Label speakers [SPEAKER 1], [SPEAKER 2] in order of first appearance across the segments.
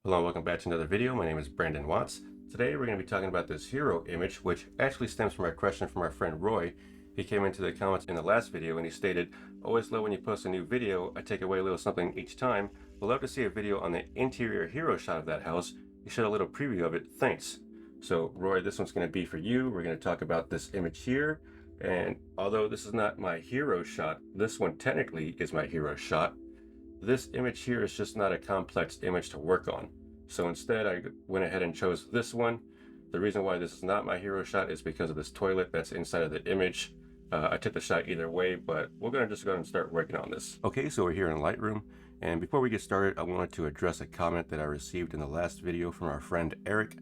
[SPEAKER 1] Hello, welcome back to another video. My name is Brandon Watts. Today we're going to be talking about this hero image, which actually stems from a question from our friend Roy. He came into the comments in the last video and he stated, "Always love when you post a new video. I take away a little something each time. Would love to see a video on the interior hero shot of that house. You showed a little preview of it. Thanks." So Roy, this one's going to be for you. We're going to talk about this image here. And although this is not my hero shot, this one technically is my hero shot. This image here is just not a complex image to work on. So instead I went ahead and chose this one. The reason why this is not my hero shot is because of this toilet that's inside of the image. I took the shot either way, but we're gonna just go ahead and start working on this. Okay, so we're here in Lightroom. And before we get started, I wanted to address a comment that I received in the last video from our friend Eric.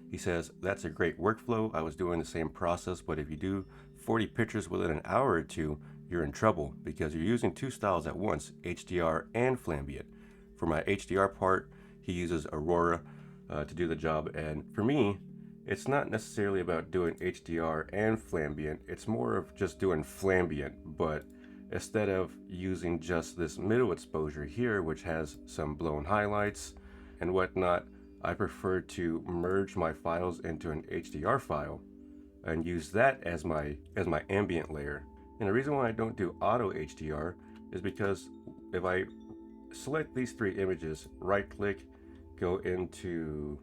[SPEAKER 1] He says, "That's a great workflow. I was doing the same process, but if you do 40 pictures within an hour or two, you're in trouble because you're using two styles at once, HDR and Flambient." For my HDR part, he uses Aurora to do the job, and for me, it's not necessarily about doing HDR and Flambient. It's more of just doing Flambient, but instead of using just this middle exposure here, which has some blown highlights and whatnot, I prefer to merge my files into an HDR file and use that as my ambient layer. And the reason why I don't do auto HDR is because if I select these three images, right click, go into,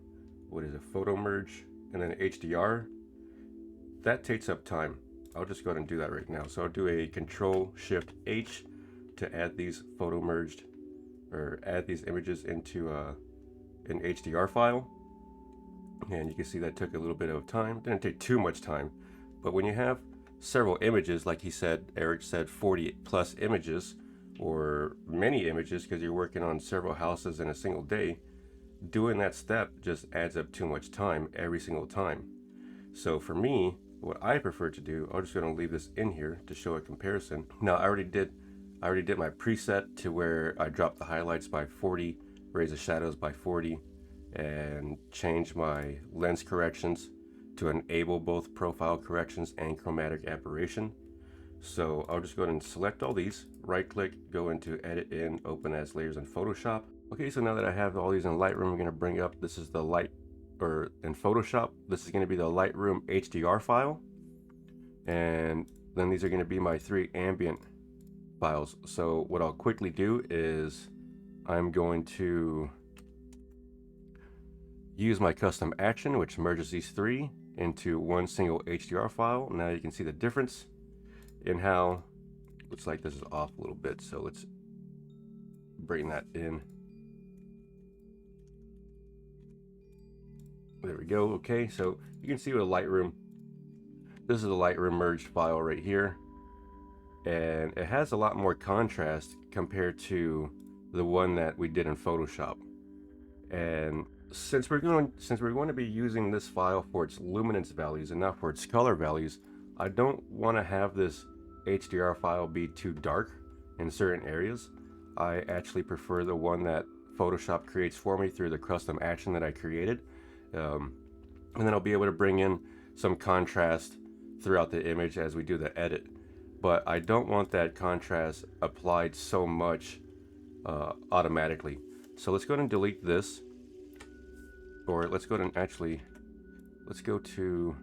[SPEAKER 1] what is it, photo merge, and then HDR, that takes up time. I'll just go ahead and do that right now. So I'll do a Control Shift H to add these photo merged, or add these images into an HDR file. And you can see that took a little bit of time. Didn't take too much time, but when you have several images, like he said, Eric said 40 plus images or many images because you're working on several houses in a single day, doing that step just adds up too much time every single time. So for me, what I prefer to do, I'm just going to leave this in here to show a comparison. Now I already did my preset to where I dropped the highlights by 40, raise the shadows by 40, and change my lens corrections to enable both profile corrections and chromatic aberration. So I'll just go ahead and select all these, right click, go into edit in, open as layers in Photoshop. Okay, so now that I have all these in Lightroom, I'm going to bring up, this is the in Photoshop, this is going to be the Lightroom HDR file. And then these are going to be my three ambient files. So what I'll quickly do is I'm going to use my custom action, which merges these three into one single HDR file. Now you can see the difference in how, looks like this is off a little bit. So let's bring that in. There we go. Okay, so you can see with Lightroom, this is the Lightroom merged file right here. And it has a lot more contrast compared to the one that we did in Photoshop. And since we're going to be using this file for its luminance values and not for its color values, I don't want to have this HDR file be too dark in certain areas. I actually prefer the one that Photoshop creates for me through the custom action that I created. And then I'll be able to bring in some contrast throughout the image as we do the edit. But I don't want that contrast applied so much automatically. So let's go ahead and delete this. Or let's go ahead and let's go to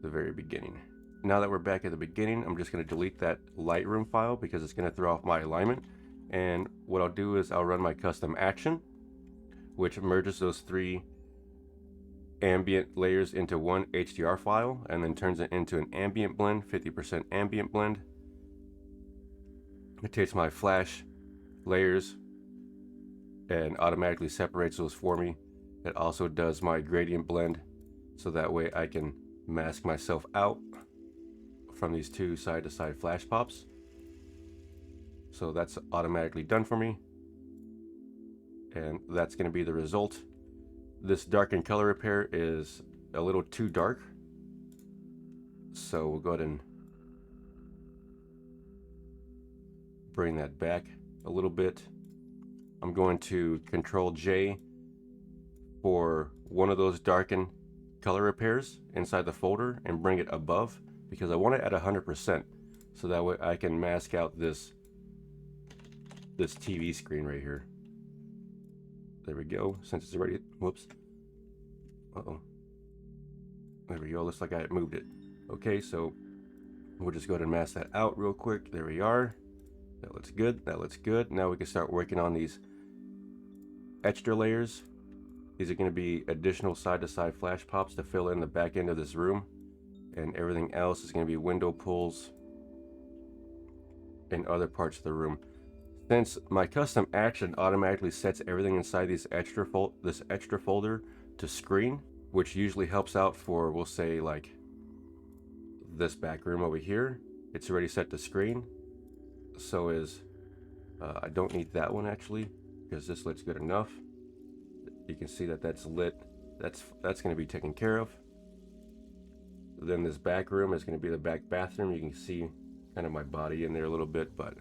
[SPEAKER 1] the very beginning. Now that we're back at the beginning, I'm just going to delete that Lightroom file because it's going to throw off my alignment. And what I'll do is I'll run my custom action, which merges those three ambient layers into one HDR file and then turns it into an ambient blend, 50% ambient blend. It takes my flash layers and automatically separates those for me. It also does my gradient blend, so that way I can mask myself out from these two side-to-side flash pops. So that's automatically done for me. And that's going to be the result. This darken color repair is a little too dark. So we'll go ahead and bring that back a little bit. I'm going to Control J for one of those darken color repairs inside the folder and bring it above because I want it at 100%, so that way I can mask out this TV screen right here. There we go. Since it's already, whoops. Uh-oh. There we go. Looks like I moved it. Okay, so we'll just go ahead and mask that out real quick. There we are. That looks good. That looks good. Now we can start working on these extra layers. These are going to be additional side-to-side flash pops to fill in the back end of this room. And everything else is going to be window pulls in other parts of the room. Since my custom action automatically sets everything inside this extra folder to screen, which usually helps out for, we'll say, like this back room over here, it's already set to screen. So is I don't need that one actually, because this looks good enough. You can see that that's lit. That's going to be taken care of. Then this back room is going to be the back bathroom. You can see kind of my body in there a little bit, but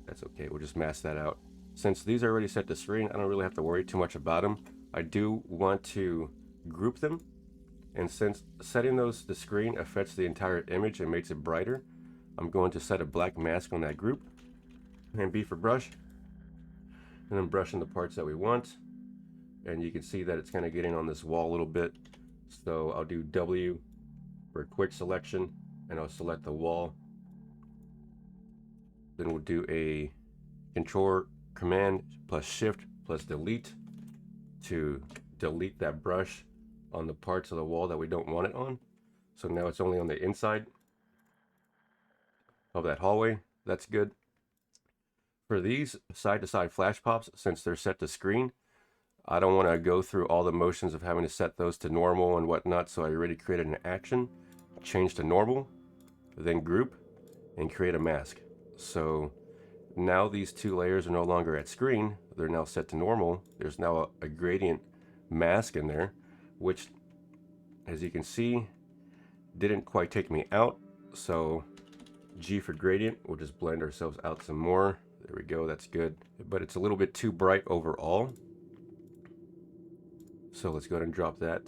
[SPEAKER 1] that's okay. We'll just mask that out. Since these are already set to screen, I don't really have to worry too much about them. I do want to group them, and since setting those to screen affects the entire image and makes it brighter, I'm going to set a black mask on that group, and B for brush, and then brush in the parts that we want. And you can see that it's kind of getting on this wall a little bit, so I'll do W for a quick selection, and I'll select the wall. Then we'll do a Control Command plus Shift plus Delete to delete that brush on the parts of the wall that we don't want it on. So now it's only on the inside of that hallway. That's good. For these side-to-side flash pops, since they're set to screen, I don't want to go through all the motions of having to set those to normal and whatnot, so I already created an action, change to normal, then group, and create a mask. So now these two layers are no longer at screen, they're now set to normal. There's now a gradient mask in there, which, as you can see, didn't quite take me out. So G for gradient, we'll just blend ourselves out some more. There we go, that's good. But it's a little bit too bright overall. So let's go ahead and drop that.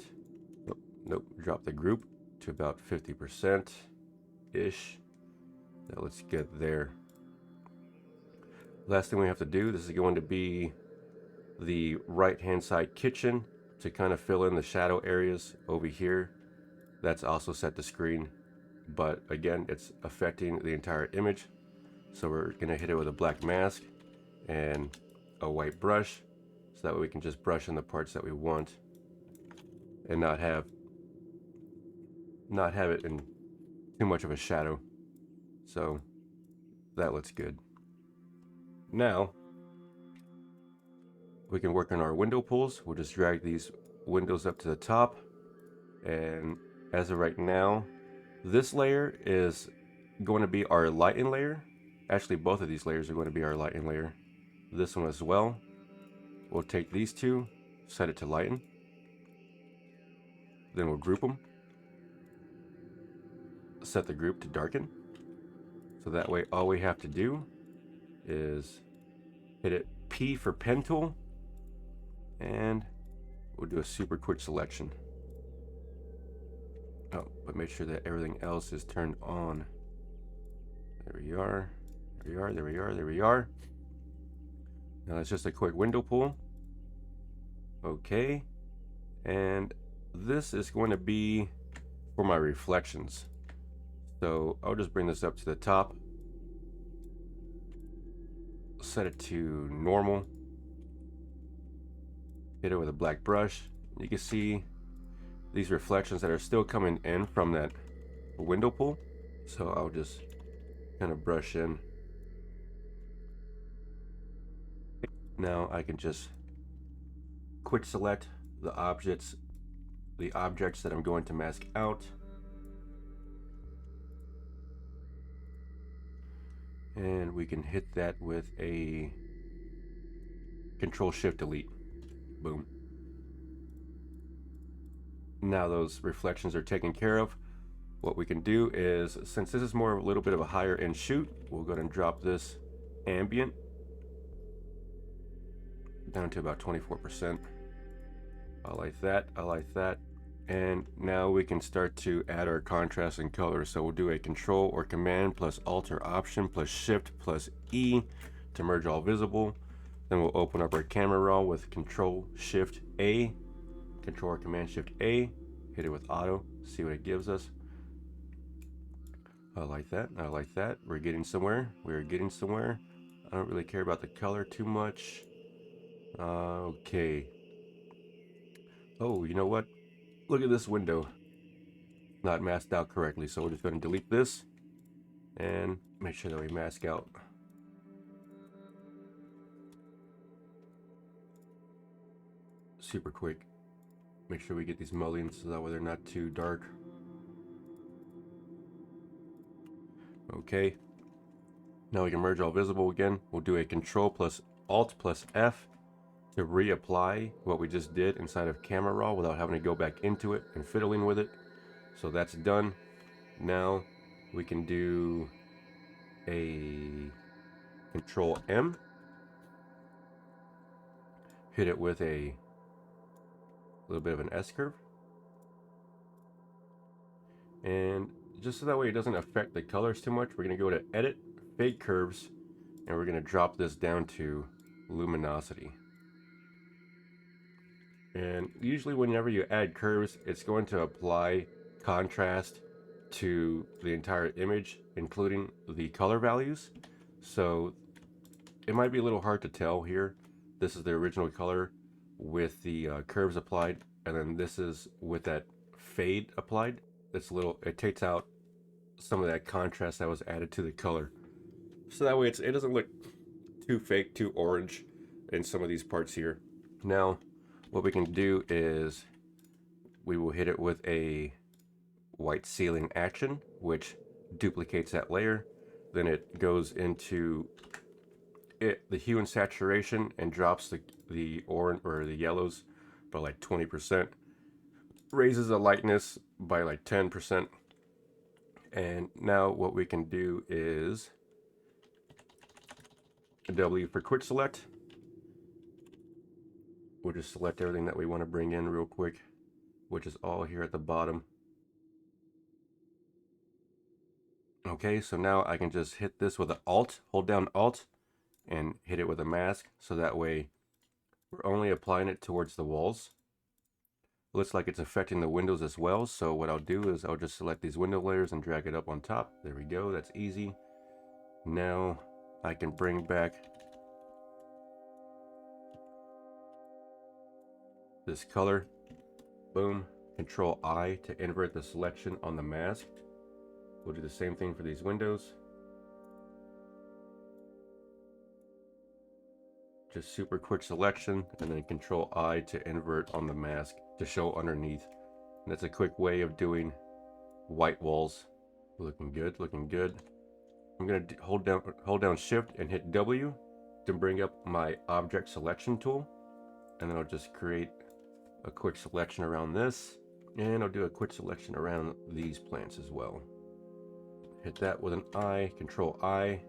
[SPEAKER 1] Nope, drop the group to about 50%-ish. That looks good there. Last thing we have to do, this is going to be the right-hand side kitchen to kind of fill in the shadow areas over here. That's also set to screen, but again, it's affecting the entire image. So we're gonna hit it with a black mask and a white brush, so that way we can just brush in the parts that we want and not have it in too much of a shadow. So that looks good. Now we can work on our window pulls. We'll just drag these windows up to the top, and as of right now, this layer is going to be our lighten layer. Actually, both of these layers are going to be our lighten layer. This one as well. We'll take these two, set it to lighten, then we'll group them, set the group to darken. So that way all we have to do is hit it P for pen tool, and we'll do a super quick selection. Oh, but make sure that everything else is turned on. There we are. There we are. There we are. There we are. Now it's just a quick window pull. Okay. And this is going to be for my reflections. So I'll just bring this up to the top. Set it to normal. Hit it with a black brush. You can see these reflections that are still coming in from that window pull. So I'll just kind of brush in. Now I can just quick select the objects that I'm going to mask out. And we can hit that with a Control Shift Delete. Boom. Now those reflections are taken care of. What we can do is, since this is more of a little bit of a higher end shoot, we'll go ahead and drop this ambient down to about 24%. I like that. I like that. And now we can start to add our contrast and color. So we'll do a Control or Command plus Alt or Option plus Shift plus E to merge all visible. Then we'll open up our camera raw with Control Shift A, Control or Command Shift A, hit it with auto, see what it gives us. I like that. I like that. We're getting somewhere. We're getting somewhere. I don't really care about the color too much. Okay. Oh, you know what? Look at this window. Not masked out correctly, so we're just going to delete this and make sure that we mask out. Super quick. Make sure we get these mullions so that way they're not too dark. Okay. Now we can merge all visible again. We'll do a Control plus Alt plus F to reapply what we just did inside of Camera Raw without having to go back into it and fiddling with it. So that's done. Now we can do a Control M, hit it with a little bit of an S curve, and just so that way it doesn't affect the colors too much, we're going to go to Edit, Fade Curves, and we're going to drop this down to Luminosity. And usually whenever you add curves, it's going to apply contrast to the entire image, including the color values. So it might be a little hard to tell here. This is the original color with the curves applied, and then this is with that fade applied. It takes out some of that contrast that was added to the color. So that way it doesn't look too fake, too orange in some of these parts here. Now, what we can do is we will hit it with a white ceiling action, which duplicates that layer. Then it goes into the hue and saturation and drops the orange or the yellows by like 20%, raises the lightness by like 10%. And now what we can do is W for quick select. We'll just select everything that we want to bring in real quick, which is all here at the bottom. Okay, so now I can just hit this with an Alt, hold down Alt, and hit it with a mask, so that way we're only applying it towards the walls. Looks like it's affecting the windows as well, so what I'll do is I'll just select these window layers and drag it up on top. There we go, that's easy. Now I can bring back this color, boom, Control I to invert the selection on the mask. We'll do the same thing for these windows. Just super quick selection, and then Control I to invert on the mask to show underneath. And that's a quick way of doing white walls. Looking good, looking good. I'm gonna hold down Shift and hit W to bring up my object selection tool, and then I'll just create a quick selection around this, and I'll do a quick selection around these plants as well. Hit that with an I, Control I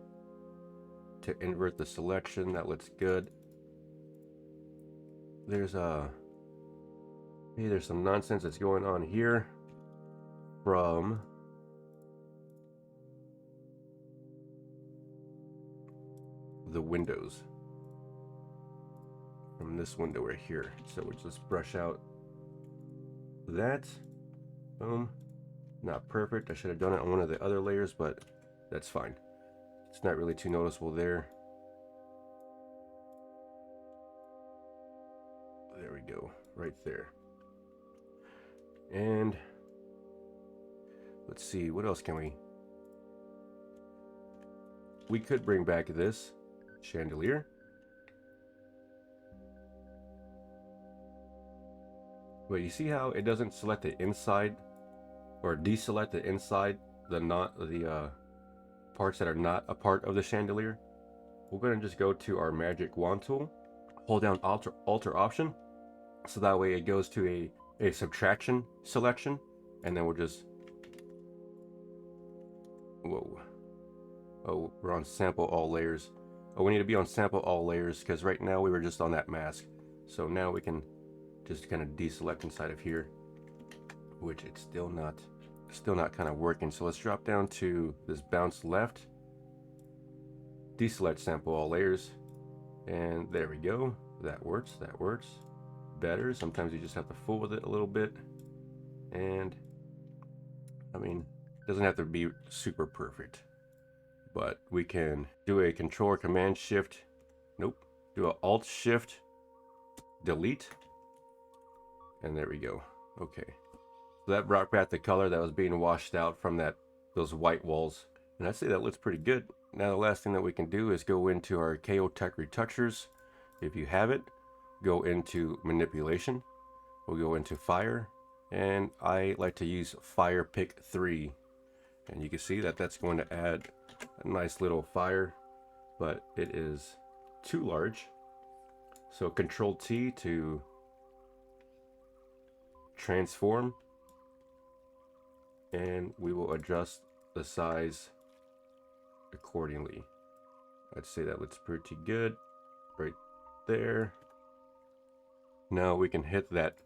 [SPEAKER 1] to invert the selection. That looks good. There's some nonsense that's going on here from the windows, from this window right here. So we'll just brush out that. Boom. Not perfect. I should have done it on one of the other layers, but that's fine. It's not really too noticeable there. There we go, right there. And let's see, what else can we could bring back this chandelier. But you see how it doesn't select the inside or deselect the inside, the parts that are not a part of the chandelier? We're going to just go to our magic wand tool, hold down Alt Option, so that way it goes to a subtraction selection, and then we'll just, whoa, oh, we're on sample all layers. Oh, we need to be on sample all layers because right now we were just on that mask. So now we can just kind of deselect inside of here, which it's still not kind of working. So let's drop down to this bounce left, deselect sample all layers, And there we go. That works. That works. Better. Sometimes you just have to fool with it a little bit. And I mean, it doesn't have to be super perfect, but we can do a Control or Command Shift. Nope. Do a Alt Shift Delete. And there we go. Okay. So that brought back the color that was being washed out from those white walls. And I'd say that looks pretty good. Now the last thing that we can do is go into our Chaotech Retouchers. If you have it, go into Manipulation. We'll go into Fire. And I like to use Fire Pick 3. And you can see that that's going to add a nice little fire, but it is too large. So Control T to transform, and we will adjust the size accordingly. I'd say that looks pretty good right there. Now we can hit that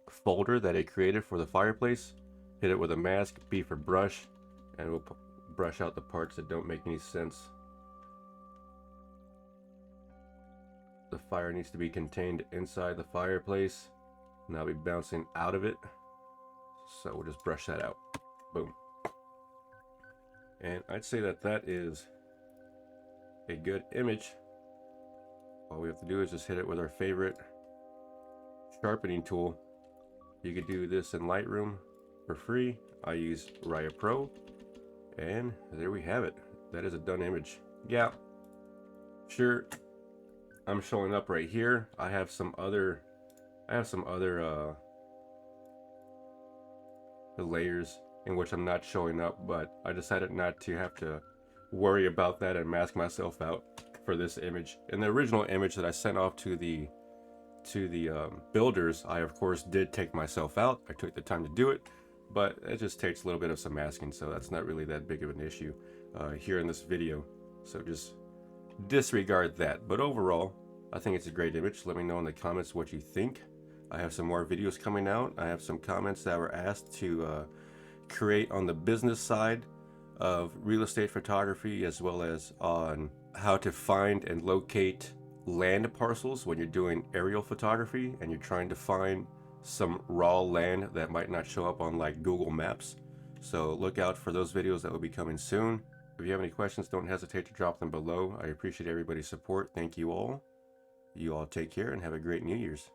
[SPEAKER 1] folder that I created for the fireplace, hit it with a mask, B for brush, and we'll brush out the parts that don't make any sense. The fire needs to be contained inside the fireplace, and I'll be bouncing out of it. So we'll just brush that out. Boom. And I'd say that that is a good image. All we have to do is just hit it with our favorite sharpening tool. You could do this in Lightroom for free. I use Raya Pro, and there we have it. That is a done image. Yeah, sure, I'm showing up right here. I have some other layers in which I'm not showing up, but I decided not to have to worry about that and mask myself out for this image. In the original image that I sent off to the builders, I of course did take myself out. I took the time to do it, but it just takes a little bit of some masking, so that's not really that big of an issue here in this video. So just disregard that. But overall, I think it's a great image. Let me know in the comments what you think. I have some more videos coming out. I have some comments that were asked to create on the business side of real estate photography, as well as on how to find and locate land parcels when you're doing aerial photography and you're trying to find some raw land that might not show up on like Google Maps. So look out for those videos that will be coming soon. If you have any questions, don't hesitate to drop them below. I appreciate everybody's support. Thank you all. You all take care and have a great New Year's.